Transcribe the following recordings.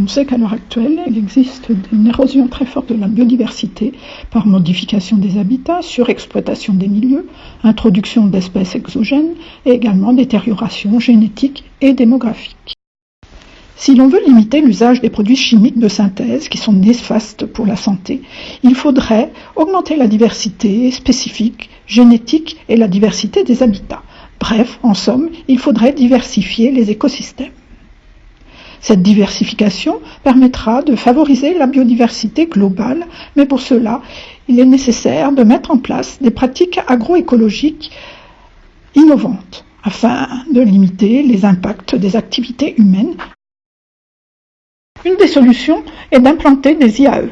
On sait qu'à l'heure actuelle, il existe une érosion très forte de la biodiversité par modification des habitats, surexploitation des milieux, introduction d'espèces exogènes et également détérioration génétique et démographique. Si l'on veut limiter l'usage des produits chimiques de synthèse qui sont néfastes pour la santé, il faudrait augmenter la diversité spécifique, génétique et la diversité des habitats. Bref, en somme, il faudrait diversifier les écosystèmes. Cette diversification permettra de favoriser la biodiversité globale, mais pour cela, il est nécessaire de mettre en place des pratiques agroécologiques innovantes afin de limiter les impacts des activités humaines. Une des solutions est d'implanter des IAE,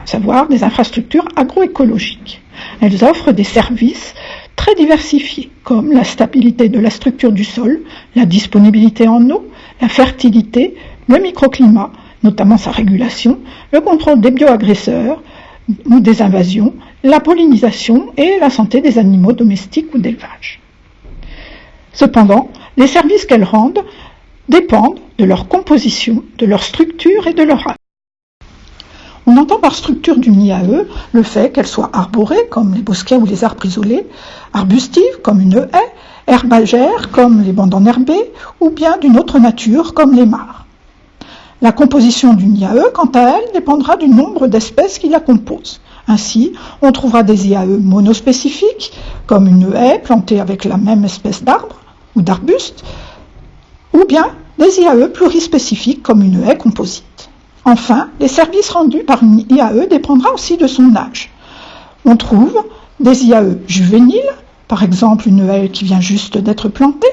à savoir des infrastructures agroécologiques. Elles offrent des services très diversifiés, comme la stabilité de la structure du sol, la disponibilité en eau, la fertilité, le microclimat, notamment sa régulation, le contrôle des bioagresseurs ou des invasions, la pollinisation et la santé des animaux domestiques ou d'élevage. Cependant, les services qu'elles rendent dépendent de leur composition, de leur structure et de leur âge. On entend par structure d'une IAE le fait qu'elle soit arborée, comme les bosquets ou les arbres isolés, arbustive, comme une haie, herbagère, comme les bandes enherbées, ou bien d'une autre nature, comme les mares. La composition d'une IAE, quant à elle, dépendra du nombre d'espèces qui la composent. Ainsi, on trouvera des IAE monospécifiques, comme une haie plantée avec la même espèce d'arbre ou d'arbuste, ou bien des IAE plurispécifiques, comme une haie composite. Enfin, les services rendus par une IAE dépendra aussi de son âge. On trouve des IAE juvéniles, par exemple une haie qui vient juste d'être plantée,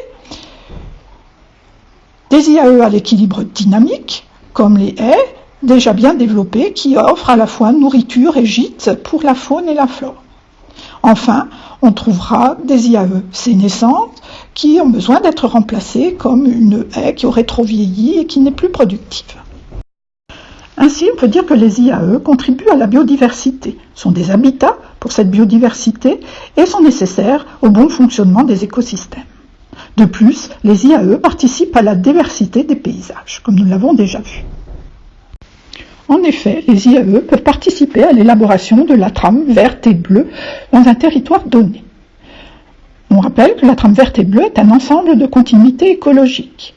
des IAE à l'équilibre dynamique, comme les haies déjà bien développées qui offrent à la fois nourriture et gîte pour la faune et la flore. Enfin, on trouvera des IAE sénescentes qui ont besoin d'être remplacées comme une haie qui aurait trop vieilli et qui n'est plus productive. Ainsi, on peut dire que les IAE contribuent à la biodiversité, sont des habitats pour cette biodiversité et sont nécessaires au bon fonctionnement des écosystèmes. De plus, les IAE participent à la diversité des paysages, comme nous l'avons déjà vu. En effet, les IAE peuvent participer à l'élaboration de la trame verte et bleue dans un territoire donné. On rappelle que la trame verte et bleue est un ensemble de continuités écologiques,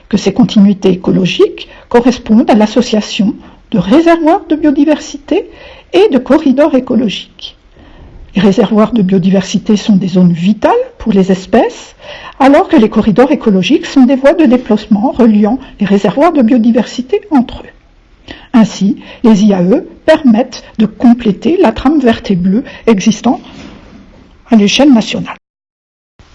que ces continuités écologiques correspondent à l'association de réservoirs de biodiversité et de corridors écologiques. Les réservoirs de biodiversité sont des zones vitales pour les espèces, alors que les corridors écologiques sont des voies de déplacement reliant les réservoirs de biodiversité entre eux. Ainsi, les IAE permettent de compléter la trame verte et bleue existant à l'échelle nationale.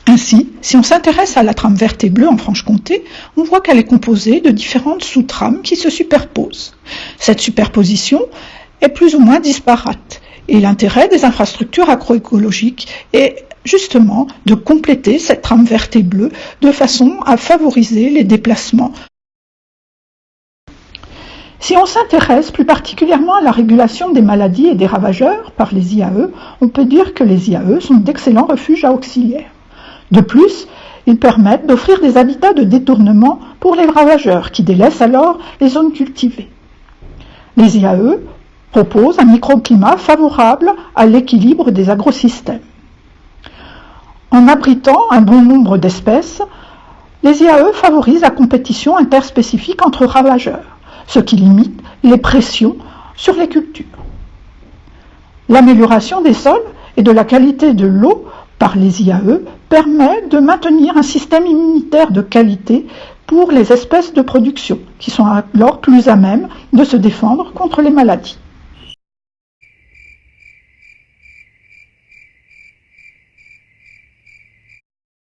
Ainsi, si on s'intéresse à la trame verte et bleue en Franche-Comté, on voit qu'elle est composée de différentes sous-trames qui se superposent. Cette superposition est plus ou moins disparate, et l'intérêt des infrastructures agroécologiques est justement de compléter cette trame verte et bleue de façon à favoriser les déplacements. Si on s'intéresse plus particulièrement à la régulation des maladies et des ravageurs par les IAE, on peut dire que les IAE sont d'excellents refuges auxiliaires. De plus, ils permettent d'offrir des habitats de détournement pour les ravageurs qui délaissent alors les zones cultivées. Les IAE proposent un microclimat favorable à l'équilibre des agrosystèmes. En abritant un bon nombre d'espèces, les IAE favorisent la compétition interspécifique entre ravageurs, ce qui limite les pressions sur les cultures. L'amélioration des sols et de la qualité de l'eau par les IAE permet de maintenir un système immunitaire de qualité pour les espèces de production, qui sont alors plus à même de se défendre contre les maladies.